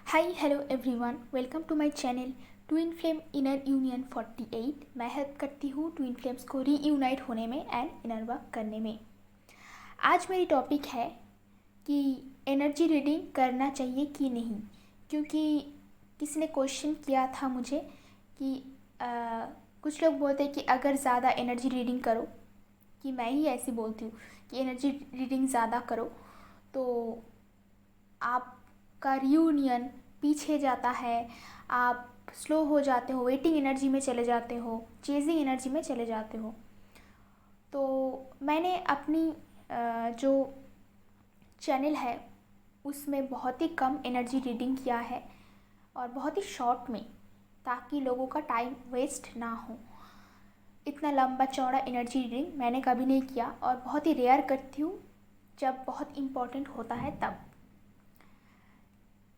Hi hello everyone, welcome to my channel twin flame inner union 48। मैं help करती हूँ twin flames को reunite होने में एंड इनर वर्क करने में। आज मेरी टॉपिक है कि एनर्जी रीडिंग करना चाहिए कि नहीं, क्योंकि किसी ने क्वेश्चन किया था मुझे कि कुछ लोग बोलते हैं कि अगर ज़्यादा एनर्जी रीडिंग करो, कि मैं ही ऐसी बोलती हूँ कि एनर्जी रीडिंग ज़्यादा करो तो आपका रियूनियन पीछे जाता है, आप स्लो हो जाते हो, वेटिंग एनर्जी में चले जाते हो, चेजिंग एनर्जी में चले जाते हो। तो मैंने अपनी जो चैनल है उसमें बहुत ही कम एनर्जी रीडिंग किया है और बहुत ही शॉर्ट में, ताकि लोगों का टाइम वेस्ट ना हो। इतना लंबा चौड़ा एनर्जी रीडिंग मैंने कभी नहीं किया और बहुत ही रेयर करती हूँ, जब बहुत इम्पोर्टेंट होता है तब।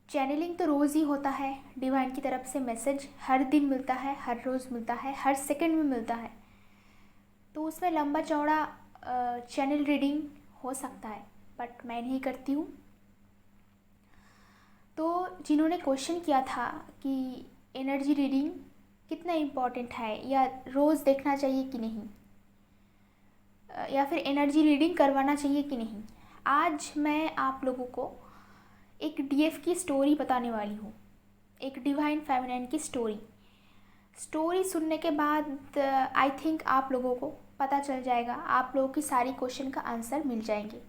चैनलिंग तो रोज़ ही होता है, डिवाइन की तरफ से मैसेज हर दिन मिलता है, हर रोज़ मिलता है, हर सेकंड में मिलता है। तो उसमें लंबा चौड़ा चैनल रीडिंग हो सकता है, बट मैं नहीं करती हूँ। तो जिन्होंने क्वेश्चन किया था कि एनर्जी रीडिंग कितना इम्पोर्टेंट है या रोज़ देखना चाहिए कि नहीं, या फिर एनर्जी रीडिंग करवाना चाहिए कि नहीं, आज मैं आप लोगों को एक डीएफ की स्टोरी बताने वाली हूँ, एक डिवाइन फेमिनिन की स्टोरी सुनने के बाद आई थिंक आप लोगों को पता चल जाएगा, आप लोगों की सारी क्वेश्चन का आंसर मिल जाएंगे।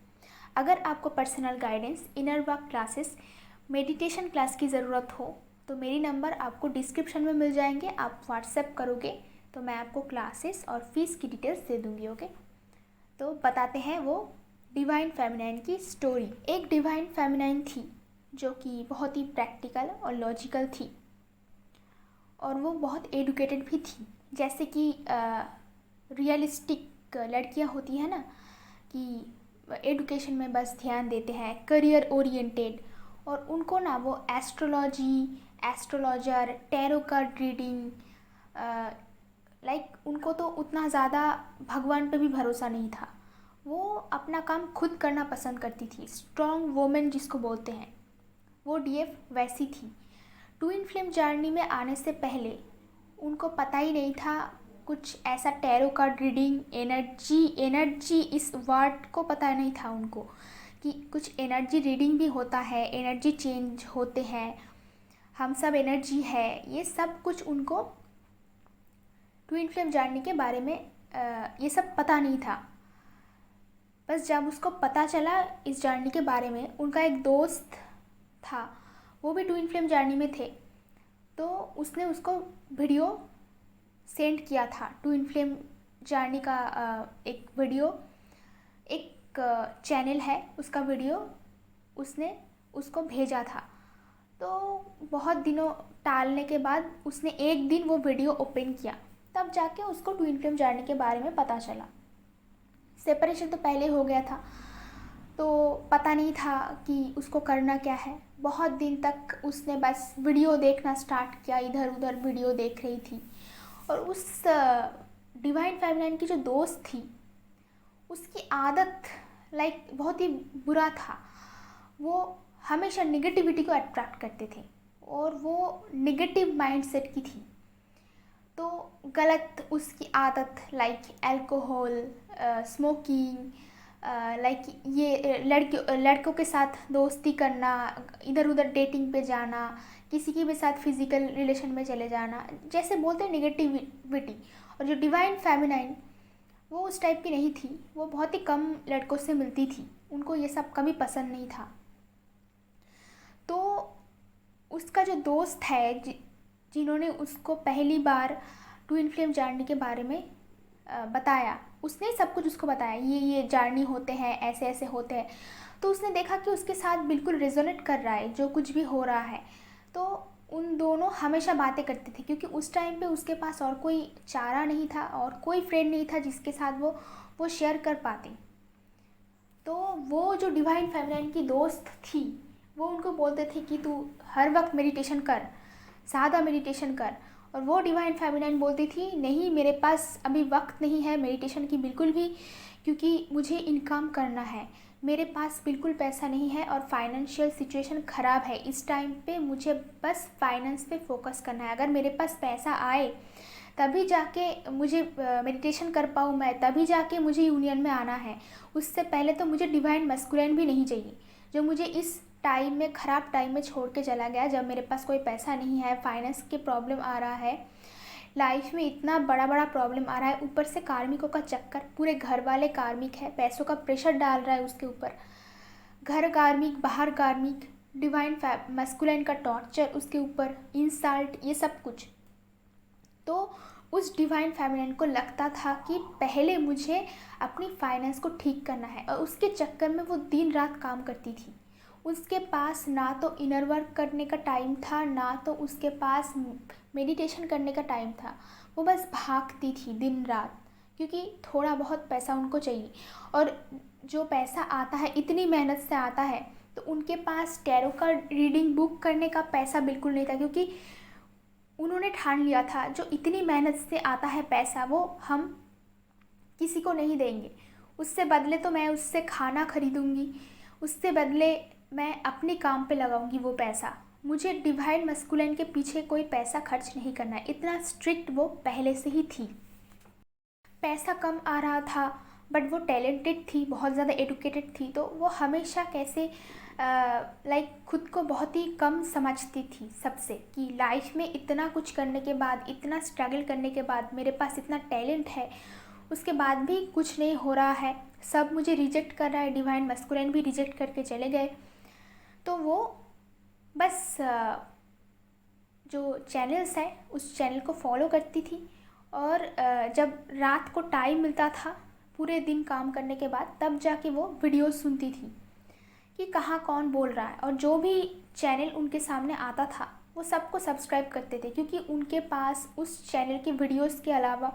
अगर आपको personal guidance, inner work classes, meditation class की ज़रूरत हो तो मेरी नंबर आपको डिस्क्रिप्शन में मिल जाएंगे। आप व्हाट्सएप करोगे तो मैं आपको क्लासेस और फीस की डिटेल्स दे दूँगी। ओके, तो बताते हैं वो डिवाइन फेमिनिन की स्टोरी। एक डिवाइन फेमिनिन थी जो कि बहुत ही प्रैक्टिकल और लॉजिकल थी, और वो बहुत एडुकेटेड भी थी। जैसे कि रियलिस्टिक लड़कियां होती हैं ना, कि एडुकेशन में बस ध्यान देते हैं, करियर ओरिएंटेड, और उनको ना वो astrology, astrologer, tarot card reading, like उनको तो उतना ज़्यादा भगवान पे भी भरोसा नहीं था। वो अपना काम खुद करना पसंद करती थी, स्ट्रॉन्ग वुमेन जिसको बोलते हैं। वो डीएफ वैसी थी। ट्विन फ्लेम जर्नी में आने से पहले उनको पता ही नहीं था कुछ ऐसा, टैरो कार्ड रीडिंग, एनर्जी इस वर्ड को पता नहीं था उनको कि कुछ एनर्जी रीडिंग भी होता है, एनर्जी चेंज होते हैं, हम सब एनर्जी है। ये सब कुछ उनको ट्विन फ्लेम जर्नी के बारे में ये सब पता नहीं था। बस जब उसको पता चला इस जर्नी के बारे में, उनका एक दोस्त था, वो भी ट्विन फ्लेम जर्नी में थे, तो उसने उसको वीडियो सेंड किया था। ट्विन फ्लेम जर्नी का एक वीडियो, एक चैनल है उसका वीडियो उसने उसको भेजा था। तो बहुत दिनों टालने के बाद उसने एक दिन वो वीडियो ओपन किया, तब जाके उसको ट्विन फ्लेम जर्नी के बारे में पता चला। सेपरेशन तो पहले हो गया था, तो पता नहीं था कि उसको करना क्या है। बहुत दिन तक उसने बस वीडियो देखना स्टार्ट किया, इधर उधर वीडियो देख रही थी। और उस डिवाइन फेमिनिन की जो दोस्त थी, उसकी आदत लाइक बहुत ही बुरा था। वो हमेशा निगेटिविटी को अट्रैक्ट करते थे और वो निगेटिव माइंडसेट की थी। तो गलत उसकी आदत, लाइक अल्कोहल, स्मोकिंग, लाइक ये लड़कों के साथ दोस्ती करना, इधर उधर डेटिंग पे जाना, किसी के भी साथ फिजिकल रिलेशन में चले जाना, जैसे बोलते हैं निगेटिविटी। और जो डिवाइन फेमिनिन, वो उस टाइप की नहीं थी, वो बहुत ही कम लड़कों से मिलती थी, उनको ये सब कभी पसंद नहीं था। तो उसका जो दोस्त है, जिन्होंने उसको पहली बार ट्विन फ्लेम जर्नी के बारे में बताया, उसने सब कुछ उसको बताया, ये जर्नी होते हैं, ऐसे ऐसे होते हैं। तो उसने देखा कि उसके साथ बिल्कुल रेजोनेट कर रहा है जो कुछ भी हो रहा है। तो उन दोनों हमेशा बातें करते थे, क्योंकि उस टाइम पे उसके पास और कोई चारा नहीं था और कोई फ्रेंड नहीं था जिसके साथ वो शेयर कर पाते। तो वो जो डिवाइन फेमिनिन की दोस्त थी, वो उनको बोलते थे कि तू हर वक्त मेडिटेशन कर, ज़्यादा मेडिटेशन कर। और वो डिवाइन फेमिनिन बोलती थी, नहीं मेरे पास अभी वक्त नहीं है मेडिटेशन की बिल्कुल भी, क्योंकि मुझे इनकम करना है, मेरे पास बिल्कुल पैसा नहीं है और फाइनेंशियल सिचुएशन ख़राब है, इस टाइम पे मुझे बस फाइनेंस पे फोकस करना है। अगर मेरे पास पैसा आए तभी जाके मुझे मेडिटेशन कर पाऊँ मैं, तभी जाके मुझे यूनियन में आना है। उससे पहले तो मुझे डिवाइन मस्कुलिन भी नहीं चाहिए, जो मुझे इस टाइम में, ख़राब टाइम में छोड़ के चला गया, जब मेरे पास कोई पैसा नहीं है, फाइनेंस के प्रॉब्लम आ रहा है, लाइफ में इतना बड़ा बड़ा प्रॉब्लम आ रहा है, ऊपर से कार्मिकों का चक्कर, पूरे घर वाले कार्मिक है, पैसों का प्रेशर डाल रहा है उसके ऊपर, घर कार्मिक, बाहर कार्मिक, डिवाइन मस्कुलिन का टॉर्चर उसके ऊपर, इंसल्ट, ये सब कुछ। तो उस डिवाइन फेमिनिन को लगता था कि पहले मुझे अपनी फाइनेंस को ठीक करना है, और उसके चक्कर में वो दिन रात काम करती थी। उसके पास ना तो इनर वर्क करने का टाइम था, ना तो उसके पास मेडिटेशन करने का टाइम था। वो बस भागती थी दिन रात, क्योंकि थोड़ा बहुत पैसा उनको चाहिए, और जो पैसा आता है इतनी मेहनत से आता है, तो उनके पास टैरो का रीडिंग बुक करने का पैसा बिल्कुल नहीं था, क्योंकि उन्होंने ठान लिया था जो इतनी मेहनत से आता है पैसा, वो हम किसी को नहीं देंगे। उससे बदले तो मैं उससे खाना खरीदूंगी, उससे बदले मैं अपने काम पे लगाऊंगी वो पैसा। मुझे डिवाइन मस्कुलिन के पीछे कोई पैसा खर्च नहीं करना है, इतना स्ट्रिक्ट वो पहले से ही थी। पैसा कम आ रहा था, बट वो टैलेंटेड थी, बहुत ज़्यादा एडुकेटेड थी, तो वो हमेशा कैसे खुद को बहुत ही कम समझती थी सबसे, कि लाइफ में इतना कुछ करने के बाद, इतना स्ट्रगल करने के बाद, मेरे पास इतना टैलेंट है, उसके बाद भी कुछ नहीं हो रहा है, सब मुझे रिजेक्ट कर रहा है, डिवाइन मस्कुलिन भी रिजेक्ट करके चले गए। तो वो बस जो चैनल्स हैं उस चैनल को फॉलो करती थी, और जब रात को टाइम मिलता था पूरे दिन काम करने के बाद, तब जाके वो वीडियोस सुनती थी कि कहाँ कौन बोल रहा है, और जो भी चैनल उनके सामने आता था वो सबको सब्सक्राइब करते थे, क्योंकि उनके पास उस चैनल की वीडियोस के अलावा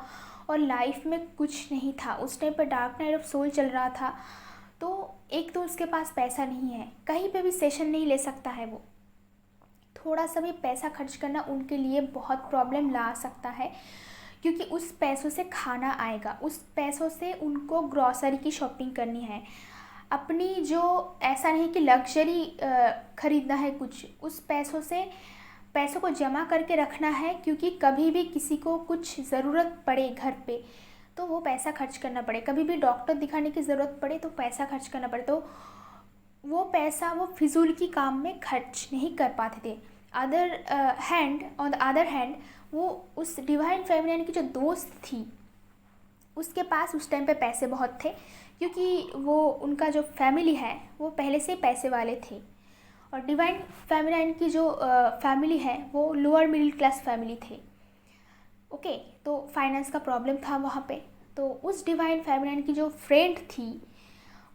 और लाइफ में कुछ नहीं था। उस टाइम पर डार्क नाइट ऑफ सोल चल रहा था, तो एक तो उसके पास पैसा नहीं है, कहीं पे भी सेशन नहीं ले सकता है वो, थोड़ा सा भी पैसा खर्च करना उनके लिए बहुत प्रॉब्लम ला सकता है, क्योंकि उस पैसों से खाना आएगा, उस पैसों से उनको ग्रॉसरी की शॉपिंग करनी है, अपनी जो, ऐसा नहीं कि लग्जरी ख़रीदना है कुछ, उस पैसों से पैसों को जमा करके रखना है, क्योंकि कभी भी किसी को कुछ ज़रूरत पड़े घर पे तो वो पैसा खर्च करना पड़े, कभी भी डॉक्टर दिखाने की ज़रूरत पड़े तो पैसा खर्च करना पड़े, तो वो पैसा वो फिजूल की काम में खर्च नहीं कर पाते थे। ऑन द अदर हैंड, वो उस डिवाइन फेमिनिन की जो दोस्त थी उसके पास उस टाइम पे पैसे बहुत थे, क्योंकि वो, उनका जो फैमिली है वो पहले से पैसे वाले थे, और डिवाइन फेमिनिन की जो फैमिली है वो लोअर मिडिल क्लास फैमिली थे। ओके, तो फाइनेंस का प्रॉब्लम था वहाँ पे। तो उस डिवाइन फेमिनिन की जो फ्रेंड थी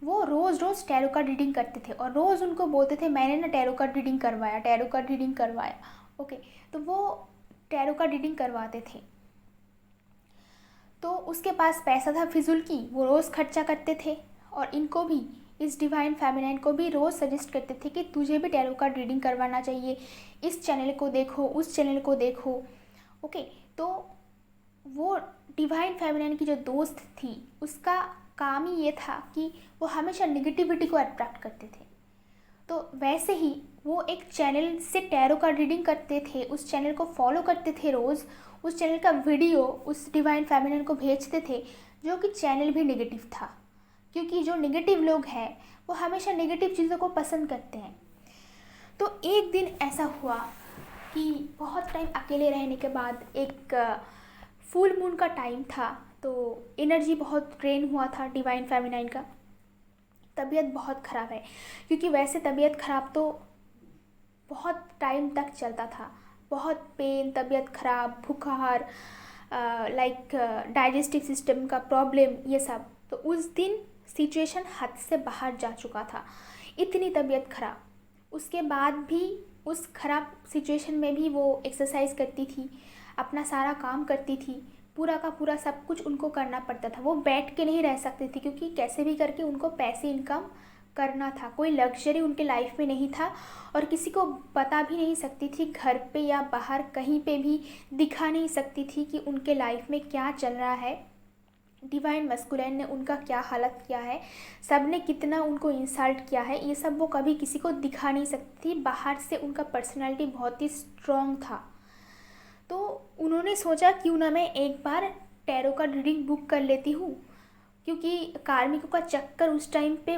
वो रोज़ रोज़ टैरो कार्ड रीडिंग करते थे, और रोज़ उनको बोलते थे मैंने ना टैरो कार्ड रीडिंग करवाया, टैरो कार्ड रीडिंग करवाया। ओके, तो वो टैरो कार्ड रीडिंग करवाते थे, तो उसके पास पैसा था फिजूल की, वो रोज़ खर्चा करते थे, और इनको भी, इस डिवाइन फेमिनिन को भी रोज़ सजेस्ट करते थे कि तुझे भी टैरो कार्ड रीडिंग करवाना चाहिए, इस चैनल को देखो, उस चैनल को देखो। ओके, तो वो डिवाइन फेमिनिन की जो दोस्त थी उसका काम ही ये था कि वो हमेशा निगेटिविटी को अट्रैक्ट करते थे। तो वैसे ही वो एक चैनल से टैरो का रीडिंग करते थे, उस चैनल को फॉलो करते थे, रोज़ उस चैनल का वीडियो उस डिवाइन फेमिनिन को भेजते थे, जो कि चैनल भी नेगेटिव था, क्योंकि जो नेगेटिव लोग हैं वो हमेशा नेगेटिव चीज़ों को पसंद करते हैं। तो एक दिन ऐसा हुआ कि बहुत टाइम अकेले रहने के बाद, एक फुल मून का टाइम था, तो एनर्जी बहुत ड्रेन हुआ था डिवाइन फेमिनिन का, तबीयत बहुत ख़राब है, क्योंकि वैसे तबीयत ख़राब तो बहुत टाइम तक चलता था, बहुत पेन, तबीयत ख़राब, बुखार, डाइजेस्टिव सिस्टम का प्रॉब्लम, ये सब। तो उस दिन सिचुएशन हद से बाहर जा चुका था, इतनी तबीयत ख़राब। उसके बाद भी उस ख़राब सिचुएशन में भी वो एक्सरसाइज करती थी, अपना सारा काम करती थी, पूरा का पूरा सब कुछ उनको करना पड़ता था, वो बैठ के नहीं रह सकती थी, क्योंकि कैसे भी करके उनको पैसे इनकम करना था, कोई लग्जरी उनके लाइफ में नहीं था, और किसी को बता भी नहीं सकती थी, घर पे या बाहर कहीं पे भी दिखा नहीं सकती थी कि उनके लाइफ में क्या चल रहा है, डिवाइन मस्कुलाइन ने उनका क्या हालत किया है, सब ने कितना उनको इंसल्ट किया है, ये सब वो कभी किसी को दिखा नहीं सकती थी। बाहर से उनका पर्सनालिटी बहुत ही स्ट्रॉन्ग था। तो उन्होंने सोचा क्यों ना मैं एक बार टैरो का रीडिंग बुक कर लेती हूँ, क्योंकि कार्मिकों का चक्कर उस टाइम पे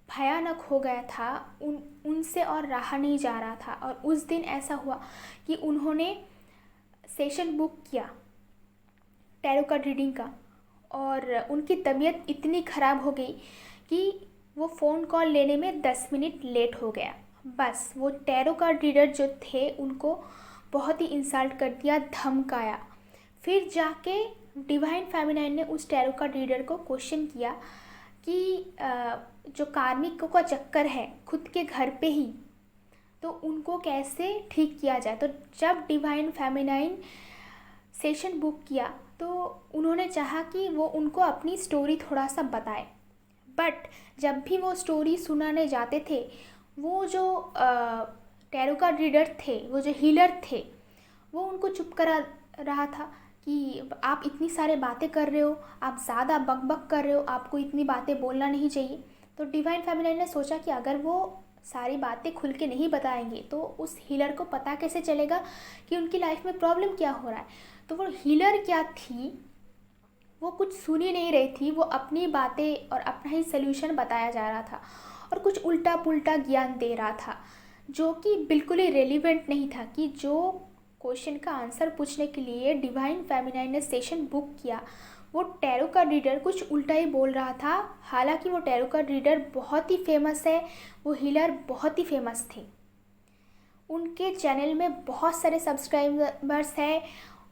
भयानक हो गया था, उनसे और रहा नहीं जा रहा था। और उस दिन ऐसा हुआ कि उन्होंने सेशन बुक किया टैरो का रीडिंग का, और उनकी तबीयत इतनी ख़राब हो गई कि वो फ़ोन कॉल लेने में 10 मिनट लेट हो गया। बस वो टैरो कार्ड रीडर जो थे उनको बहुत ही इंसल्ट कर दिया, धमकाया। फिर जाके डिवाइन फेमिनाइन ने उस टैरो कार्ड रीडर को क्वेश्चन किया कि जो कार्मिकों का चक्कर है खुद के घर पे ही, तो उनको कैसे ठीक किया जाए। तो जब डिवाइन फेमिनाइन सेशन बुक किया तो उन्होंने चाहा कि वो उनको अपनी स्टोरी थोड़ा सा बताए, बट जब भी वो स्टोरी सुनाने जाते थे, वो जो टैरो कार्ड रीडर थे, वो जो हीलर थे, वो उनको चुप करा रहा था कि आप इतनी सारे बातें कर रहे हो, आप ज़्यादा बकबक कर रहे हो, आपको इतनी बातें बोलना नहीं चाहिए। तो डिवाइन फेमिनाइन ने सोचा कि अगर वो सारी बातें खुल के नहीं बताएंगे तो उस हीलर को पता कैसे चलेगा कि उनकी लाइफ में प्रॉब्लम क्या हो रहा है। तो वो हीलर क्या थी, वो कुछ सुन ही नहीं रही थी, वो अपनी बातें और अपना ही सल्यूशन बताया जा रहा था और कुछ उल्टा पुल्टा ज्ञान दे रहा था जो कि बिल्कुल ही रेलिवेंट नहीं था। कि जो क्वेश्चन का आंसर पूछने के लिए डिवाइन फेमिनाइन ने सेशन बुक किया, वो टैरो का रीडर कुछ उल्टा ही बोल रहा था। हालांकि वो टैरो का रीडर बहुत ही फेमस है, वो हीलर बहुत ही फेमस थे, उनके चैनल में बहुत सारे सब्सक्राइबर्स हैं,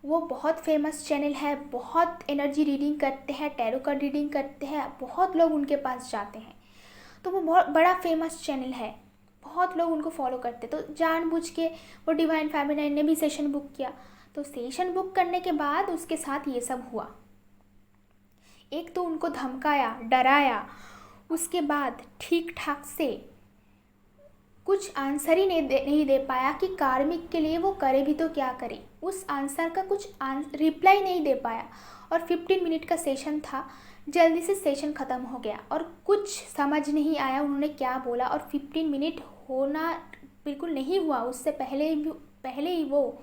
वो बहुत फेमस चैनल है, बहुत एनर्जी रीडिंग करते हैं, टैरो का रीडिंग करते हैं, बहुत लोग उनके पास जाते हैं। तो वो बहुत बड़ा फेमस चैनल है, बहुत लोग उनको फॉलो करते। तो जानबूझ के वो डिवाइन फेमिनाइन ने भी सेशन बुक किया। तो सेशन बुक करने के बाद उसके साथ ये सब हुआ। एक तो उनको धमकाया, डराया, उसके बाद ठीक ठाक से कुछ आंसर ही नहीं दे पाया कि कार्मिक के लिए वो करे भी तो क्या करे। उस आंसर का कुछ रिप्लाई नहीं दे पाया। और 15 मिनट का सेशन था, जल्दी से सेशन ख़त्म हो गया और कुछ समझ नहीं आया उन्होंने क्या बोला। और 15 मिनट होना बिल्कुल नहीं हुआ, उससे पहले ही वो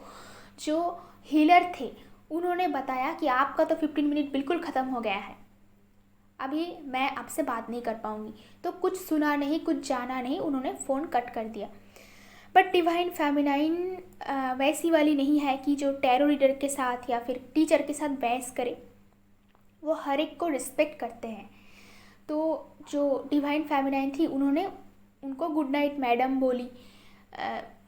जो हीलर थे उन्होंने बताया कि आपका तो 15 मिनट बिल्कुल ख़त्म हो गया है, अभी मैं आपसे बात नहीं कर पाऊँगी। तो कुछ सुना नहीं, कुछ जाना नहीं, उन्होंने फ़ोन कट कर दिया। बट डिवाइन फेमिनाइन वैसी वाली नहीं है कि जो टैरो रीडर के साथ या फिर टीचर के साथ बहस करे, वो हर एक को रिस्पेक्ट करते हैं। तो जो डिवाइन फेमिनाइन थी उन्होंने उनको गुड नाइट मैडम बोली।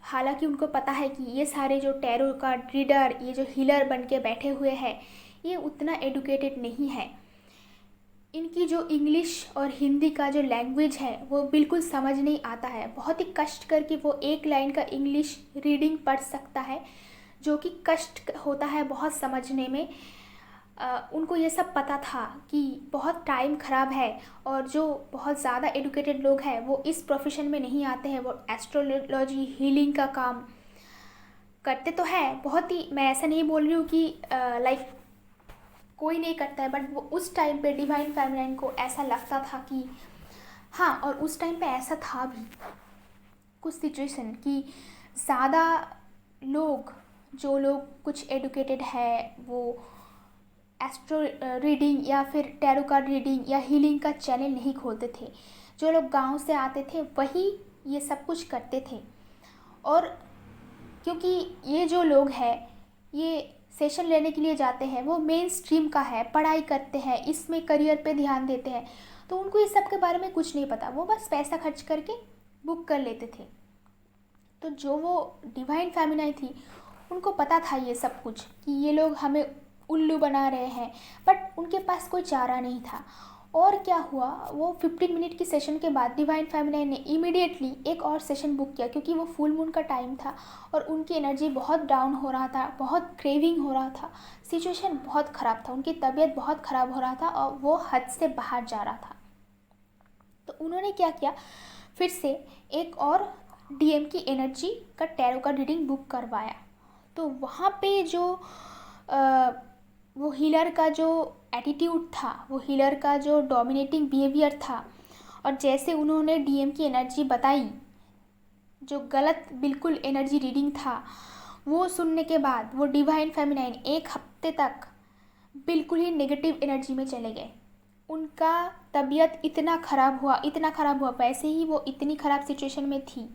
हालांकि उनको पता है कि ये सारे जो टैरो का रीडर, ये जो हीलर बन के बैठे हुए हैं, ये उतना एडुकेटेड नहीं है, इनकी जो इंग्लिश और हिंदी का जो लैंग्वेज है वो बिल्कुल समझ नहीं आता है। बहुत ही कष्ट करके वो एक लाइन का इंग्लिश रीडिंग पढ़ सकता है, जो कि कष्ट होता है बहुत समझने में। उनको ये सब पता था कि बहुत टाइम ख़राब है और जो बहुत ज़्यादा एडुकेटेड लोग हैं वो इस प्रोफेशन में नहीं आते हैं, वो एस्ट्रोलॉजी हीलिंग का काम करते तो है बहुत ही। मैं ऐसा नहीं बोल रही हूँ कि लाइक कोई नहीं करता है, बट वो उस टाइम पे डिवाइन फेमिनाइन को ऐसा लगता था कि हाँ, और उस टाइम पे ऐसा था भी कुछ सिचुएशन कि ज़्यादा लोग, जो लोग कुछ एडुकेटेड है, वो एस्ट्रो रीडिंग या फिर टैरो कार्ड रीडिंग या हीलिंग का चैनल नहीं खोलते थे। जो लोग गांव से आते थे वही ये सब कुछ करते थे। और क्योंकि ये जो लोग हैं, ये सेशन लेने के लिए जाते हैं, वो मेन स्ट्रीम का है, पढ़ाई करते हैं, इसमें करियर पे ध्यान देते हैं, तो उनको इस सब के बारे में कुछ नहीं पता, वो बस पैसा खर्च करके बुक कर लेते थे। तो जो वो डिवाइन फेमिनाइन थी उनको पता था ये सब कुछ कि ये लोग हमें उल्लू बना रहे हैं, बट उनके पास कोई चारा नहीं था। और क्या हुआ, वो 15 मिनट की सेशन के बाद डिवाइन फेमिनाइन ने इमीडिएटली एक और सेशन बुक किया, क्योंकि वो फुल मून का टाइम था और उनकी एनर्जी बहुत डाउन हो रहा था, बहुत क्रेविंग हो रहा था, सिचुएशन बहुत ख़राब था, उनकी तबीयत बहुत ख़राब हो रहा था और वो हद से बाहर जा रहा था। तो उन्होंने क्या किया, फिर से एक और डीएम की एनर्जी का टैरो का रीडिंग बुक करवाया। तो वहाँ पे जो वो हीलर का जो एटीट्यूड था, वो हीलर का जो डोमिनेटिंग बिहेवियर था, और जैसे उन्होंने डीएम की एनर्जी बताई, जो गलत बिल्कुल एनर्जी रीडिंग था, वो सुनने के बाद वो डिवाइन फेमिनाइन एक हफ्ते तक बिल्कुल ही नेगेटिव एनर्जी में चले गए। उनका तबीयत इतना ख़राब हुआ, इतना ख़राब हुआ, वैसे ही वो इतनी ख़राब सिचुएशन में थी।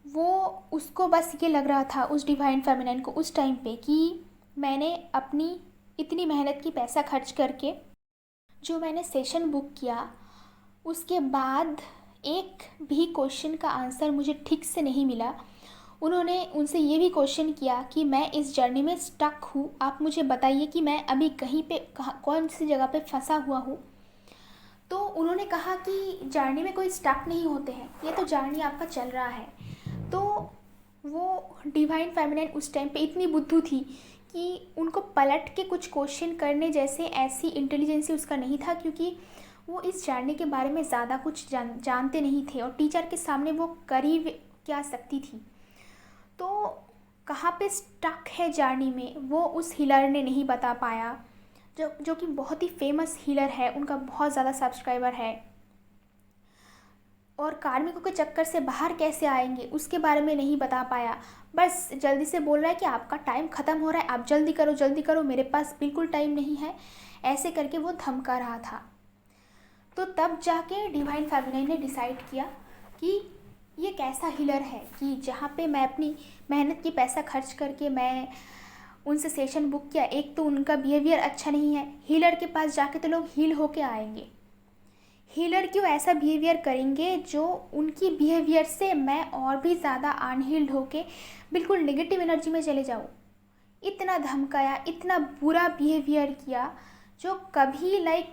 वो उसको बस ये लग रहा था उस डिवाइन फेमिनाइन को उस टाइम पे कि मैंने अपनी इतनी मेहनत की, पैसा खर्च करके जो मैंने सेशन बुक किया, उसके बाद एक भी क्वेश्चन का आंसर मुझे ठीक से नहीं मिला। उन्होंने उनसे ये भी क्वेश्चन किया कि मैं इस जर्नी में स्टक हूँ, आप मुझे बताइए कि मैं अभी कहीं पे कौन सी जगह पे फंसा हुआ हूँ। तो उन्होंने कहा कि जर्नी में कोई स्टक नहीं होते हैं, ये तो जर्नी आपका चल रहा है। तो वो डिवाइन फेमिनाइन उस टाइम पे इतनी बुद्धू थी कि उनको पलट के कुछ क्वेश्चन करने जैसे ऐसी इंटेलिजेंसी उसका नहीं था, क्योंकि वो इस जर्नी के बारे में ज़्यादा कुछ जानते नहीं थे, और टीचर के सामने वो कर ही क्या सकती थी। तो कहाँ पे स्टक है जर्नी में, वो उस हीलर ने नहीं बता पाया, जो कि बहुत ही फेमस हीलर है, उनका बहुत ज़्यादा सब्सक्राइबर है। और कार्मिकों के चक्कर से बाहर कैसे आएंगे उसके बारे में नहीं बता पाया, बस जल्दी से बोल रहा है कि आपका टाइम ख़त्म हो रहा है, आप जल्दी करो, मेरे पास बिल्कुल टाइम नहीं है, ऐसे करके वो धमका रहा था। तो तब जाके डिवाइन फेमिनाइन ने डिसाइड किया कि ये कैसा हीलर है कि जहाँ पे मैं अपनी मेहनत की पैसा खर्च करके मैं उनसे सेशन बुक किया, एक तो उनका बिहेवियर अच्छा नहीं है, हीलर के पास जाके तो लोग हील होके आएंगे, हीलर क्यों ऐसा बिहेवियर करेंगे जो उनकी बिहेवियर से मैं और भी ज़्यादा अनहील्ड होके बिल्कुल नेगेटिव एनर्जी में चले जाऊँ। इतना धमकाया, इतना बुरा बिहेवियर किया, जो कभी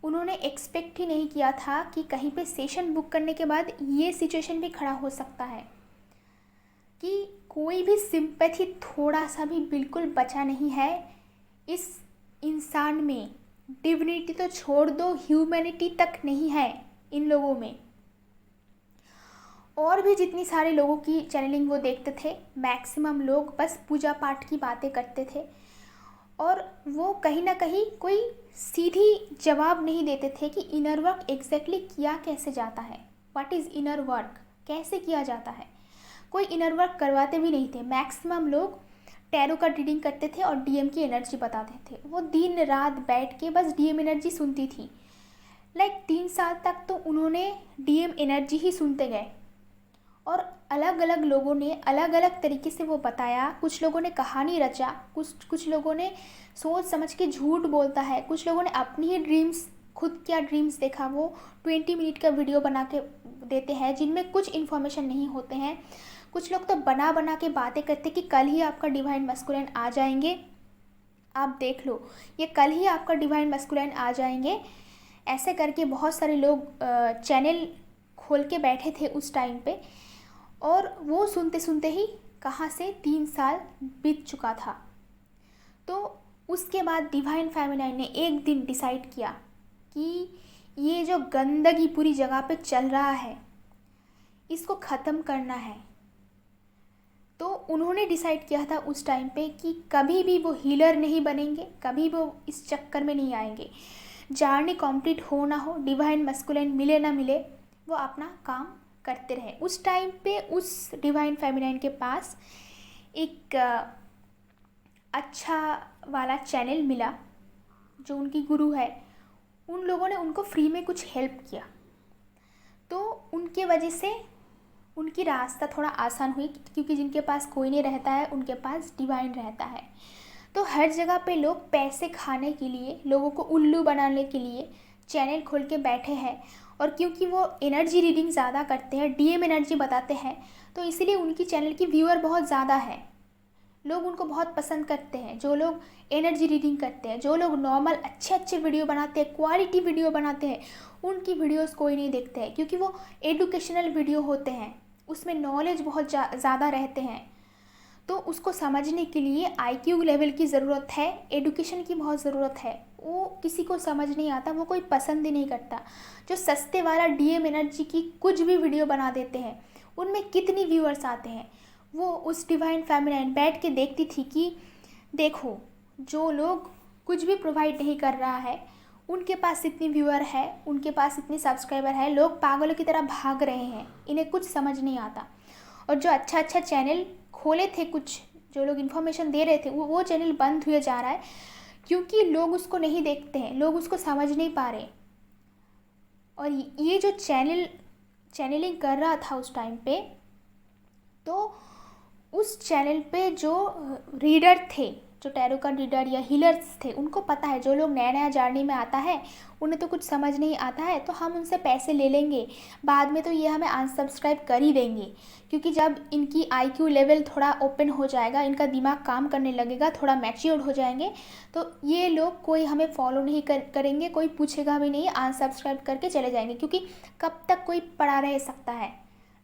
उन्होंने एक्सपेक्ट ही नहीं किया था कि कहीं पे सेशन बुक करने के बाद ये सिचुएशन भी खड़ा हो सकता है, कि कोई भी सिंपैथी थोड़ा सा भी बिल्कुल बचा नहीं है इस इंसान में। डिविनिटी तो छोड़ दो, ह्यूमैनिटी तक नहीं है इन लोगों में। और भी जितनी सारे लोगों की चैनलिंग वो देखते थे, मैक्सिमम लोग बस पूजा पाठ की बातें करते थे, और वो कहीं ना कहीं कोई सीधी जवाब नहीं देते थे कि इनर वर्क एग्जैक्टली किया कैसे जाता है, व्हाट इज़ इनर वर्क, कैसे किया जाता है। कोई इनर वर्क करवाते भी नहीं थे। मैक्सिमम लोग टैरो का रीडिंग करते थे और डीएम की एनर्जी बताते थे। वो दिन रात बैठ के बस डीएम एनर्जी सुनती थी। 3 साल तक तो उन्होंने डीएम एनर्जी ही सुनते गए, और अलग अलग लोगों ने अलग अलग तरीके से वो बताया। कुछ लोगों ने कहानी रचा, कुछ लोगों ने सोच समझ के झूठ बोलता है, कुछ लोगों ने अपनी ही ड्रीम्स, खुद क्या ड्रीम्स देखा वो 20 मिनट का वीडियो बना के देते हैं, जिनमें कुछ इन्फॉर्मेशन नहीं होते हैं। कुछ लोग तो बना बना के बातें करते कि कल ही आपका डिवाइन मस्कुलिन आ जाएंगे, आप देख लो, ये कल ही आपका डिवाइन मस्कुलिन आ जाएंगे। ऐसे करके बहुत सारे लोग चैनल खोल के बैठे थे उस टाइम पे, और वो सुनते सुनते ही कहाँ से 3 साल बीत चुका था। तो उसके बाद डिवाइन फेमिनाइन ने एक दिन डिसाइड किया कि ये जो गंदगी पूरी जगह पे चल रहा है, इसको ख़त्म करना है। तो उन्होंने डिसाइड किया था उस टाइम पे कि कभी भी वो हीलर नहीं बनेंगे, कभी वो इस चक्कर में नहीं आएंगे। जर्नी कंप्लीट हो ना हो, डिवाइन मस्कुलिन मिले ना मिले, वो अपना काम करते रहे। उस टाइम पे उस डिवाइन फेमिनाइन के पास एक अच्छा वाला चैनल मिला, जो उनकी गुरु है, उन लोगों ने उनको फ्री में कुछ हेल्प किया। तो उनके वजह से उनकी रास्ता थोड़ा आसान हुई, क्योंकि जिनके पास कोई नहीं रहता है उनके पास डिवाइन रहता है। तो हर जगह पे लोग पैसे खाने के लिए, लोगों को उल्लू बनाने के लिए चैनल खोल के बैठे हैं, और क्योंकि वो एनर्जी रीडिंग ज़्यादा करते हैं, डीएम एनर्जी बताते हैं, तो इसीलिए उनकी चैनल की व्यूअर बहुत ज़्यादा है। लोग उनको बहुत पसंद करते हैं, जो लोग एनर्जी रीडिंग करते हैं, जो लोग नॉर्मल अच्छे अच्छे वीडियो बनाते हैं, क्वालिटी वीडियो बनाते हैं, उनकी वीडियोस कोई नहीं देखते हैं, क्योंकि वो एडुकेशनल वीडियो होते हैं, उसमें नॉलेज बहुत ज़्यादा रहते हैं। तो उसको समझने के लिए आईक्यू लेवल की ज़रूरत है, एडुकेशन की बहुत ज़रूरत है। वो किसी को समझ नहीं आता, वो कोई पसंद ही नहीं करता। जो सस्ते वाला डीएम एनर्जी की कुछ भी वीडियो बना देते हैं, उनमें कितनी व्यूअर्स आते हैं। वो उस डिवाइन फेमिनाइन बैठ के देखती थी कि देखो, जो लोग कुछ भी प्रोवाइड नहीं कर रहा है। उनके पास इतनी व्यूअर है, उनके पास इतनी सब्सक्राइबर है, लोग पागलों की तरह भाग रहे हैं, इन्हें कुछ समझ नहीं आता। और जो अच्छा अच्छा चैनल खोले थे, कुछ जो लोग इन्फॉर्मेशन दे रहे थे, वो चैनल बंद हुए जा रहा है क्योंकि लोग उसको नहीं देखते हैं, लोग उसको समझ नहीं पा रहे। और ये जो चैनलिंग कर रहा था उस टाइम पे, तो उस चैनल पे जो रीडर थे, जो टैरो कार्ड रीडर या हीलर्स थे, उनको पता है जो लोग नया नया जर्नी में आता है उन्हें तो कुछ समझ नहीं आता है, तो हम उनसे पैसे ले लेंगे, बाद में तो ये हमें अनसब्सक्राइब कर ही देंगे। क्योंकि जब इनकी IQ लेवल थोड़ा ओपन हो जाएगा, इनका दिमाग काम करने लगेगा, थोड़ा मैच्योर्ड हो जाएंगे, तो ये लोग कोई हमें फॉलो नहीं करेंगे, कोई पूछेगा भी नहीं, अनसब्सक्राइब करके चले जाएंगे। क्योंकि कब तक कोई पड़ा रह सकता है,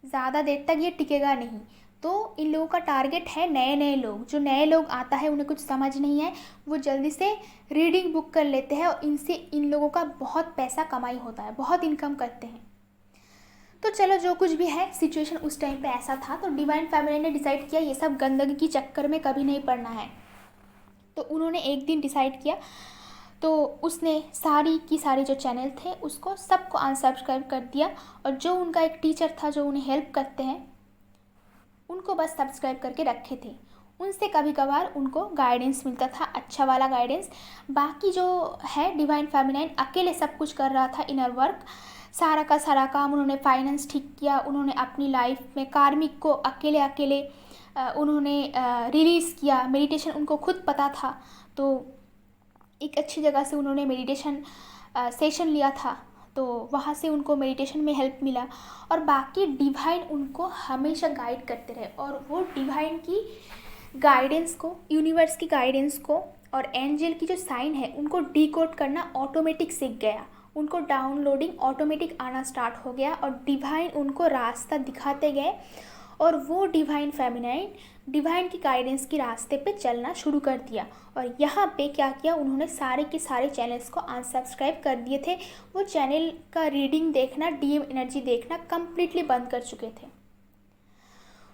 ज़्यादा देर तक ये टिकेगा नहीं। तो इन लोगों का टारगेट है नए नए लोग। जो नए लोग आता है, उन्हें कुछ समझ नहीं है, वो जल्दी से रीडिंग बुक कर लेते हैं और इनसे इन लोगों का बहुत पैसा कमाई होता है, बहुत इनकम करते हैं। तो चलो, जो कुछ भी है, सिचुएशन उस टाइम पे ऐसा था। तो डिवाइन फैमिली ने डिसाइड किया ये सब गंदगी की चक्कर में कभी नहीं पड़ना है। तो उन्होंने एक दिन डिसाइड किया, तो उसने सारी की सारी जो चैनल थे उसको सबको अनसब्सक्राइब कर दिया। और जो उनका एक टीचर था जो उन्हें हेल्प करते हैं, उनको बस सब्सक्राइब करके रखे थे। उनसे कभी कभार उनको गाइडेंस मिलता था, अच्छा वाला गाइडेंस। बाकी जो है डिवाइन फेमिनाइन अकेले सब कुछ कर रहा था, इनर वर्क, सारा का सारा काम। उन्होंने फाइनेंस ठीक किया, उन्होंने अपनी लाइफ में कार्मिक को अकेले अकेले उन्होंने रिलीज़ किया। मेडिटेशन उनको खुद पता था, तो एक अच्छी जगह से उन्होंने मेडिटेशन सेशन लिया था, तो वहाँ से उनको मेडिटेशन में हेल्प मिला। और बाकी डिवाइन उनको हमेशा गाइड करते रहे, और वो डिवाइन की गाइडेंस को, यूनिवर्स की गाइडेंस को और एंजल की जो साइन है उनको डिकोड करना ऑटोमेटिक सीख गया। उनको डाउनलोडिंग ऑटोमेटिक आना स्टार्ट हो गया और डिवाइन उनको रास्ता दिखाते गए। और वो डिवाइन फेमिनाइन डिवाइन की गाइडेंस की रास्ते पे चलना शुरू कर दिया। और यहाँ पे क्या किया, उन्होंने सारे के सारे चैनल्स को अनसब्सक्राइब कर दिए थे। वो चैनल का रीडिंग देखना, DM एनर्जी देखना कंप्लीटली बंद कर चुके थे।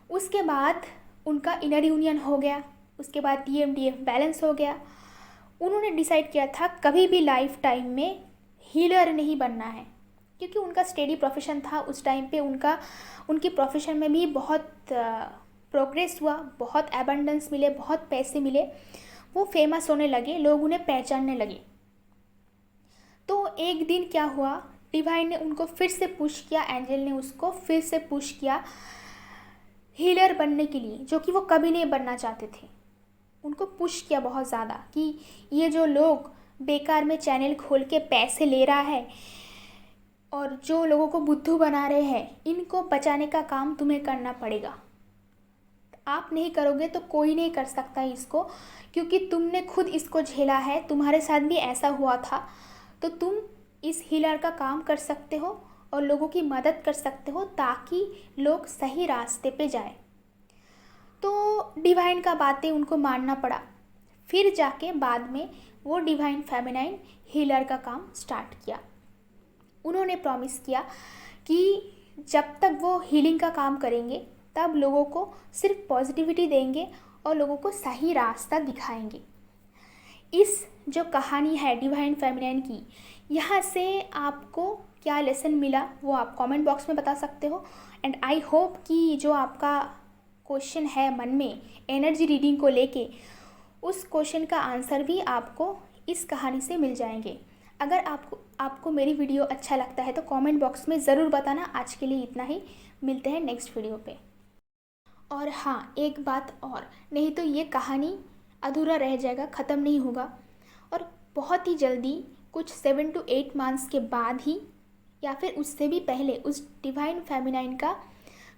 उसके बाद उनका इनर यूनियन हो गया, उसके बाद DMDF बैलेंस हो गया। उन्होंने डिसाइड किया था कभी भी लाइफ टाइम में हीलर नहीं बनना है, क्योंकि उनका स्टडी प्रोफेशन था उस टाइम पे। उनकी प्रोफेशन में भी बहुत प्रोग्रेस हुआ, बहुत एबंडेंस मिले, बहुत पैसे मिले, वो फेमस होने लगे, लोग उन्हें पहचानने लगे। तो एक दिन क्या हुआ, डिवाइन ने उनको फिर से पुश किया, एंजल ने उसको फिर से पुश किया हीलर बनने के लिए, जो कि वो कभी नहीं बनना चाहते थे। उनको पुश किया बहुत ज़्यादा कि ये जो लोग बेकार में चैनल खोल के पैसे ले रहा है और जो लोगों को बुद्धू बना रहे हैं, इनको बचाने का काम तुम्हें करना पड़ेगा। आप नहीं करोगे तो कोई नहीं कर सकता इसको, क्योंकि तुमने खुद इसको झेला है, तुम्हारे साथ भी ऐसा हुआ था। तो तुम इस हीलर का काम कर सकते हो और लोगों की मदद कर सकते हो ताकि लोग सही रास्ते पे जाए। तो डिवाइन का बातें उनको मानना पड़ा। फिर जाके बाद में वो डिवाइन फेमिनाइन हीलर का काम स्टार्ट किया। उन्होंने प्रॉमिस किया कि जब तक वो हीलिंग का काम करेंगे तब लोगों को सिर्फ पॉजिटिविटी देंगे और लोगों को सही रास्ता दिखाएंगे। इस जो कहानी है डिवाइन फेमिनाइन की, यहाँ से आपको क्या लेसन मिला वो आप कमेंट बॉक्स में बता सकते हो। एंड आई होप कि जो आपका क्वेश्चन है मन में एनर्जी रीडिंग को लेके, उस क्वेश्चन का आंसर भी आपको इस कहानी से मिल जाएंगे। अगर आपको मेरी वीडियो अच्छा लगता है तो कमेंट बॉक्स में ज़रूर बताना। आज के लिए इतना ही, मिलते हैं नेक्स्ट वीडियो पे। और हाँ, एक बात और, नहीं तो ये कहानी अधूरा रह जाएगा, ख़त्म नहीं होगा। और बहुत ही जल्दी, कुछ 7 to 8 मंथ्स के बाद ही या फिर उससे भी पहले, उस डिवाइन फेमिनाइन का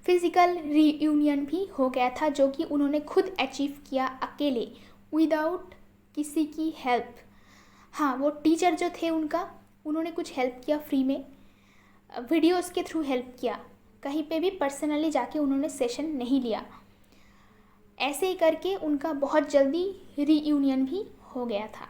फिज़िकल रीयूनियन भी हो गया था, जो कि उन्होंने खुद अचीव किया अकेले, विदाउट किसी की हेल्प। हाँ, वो टीचर जो थे उन्होंने कुछ हेल्प किया फ्री में, वीडियोस के थ्रू हेल्प किया, कहीं पे भी पर्सनली जाके उन्होंने सेशन नहीं लिया। ऐसे ही करके उनका बहुत जल्दी रीयूनियन भी हो गया था।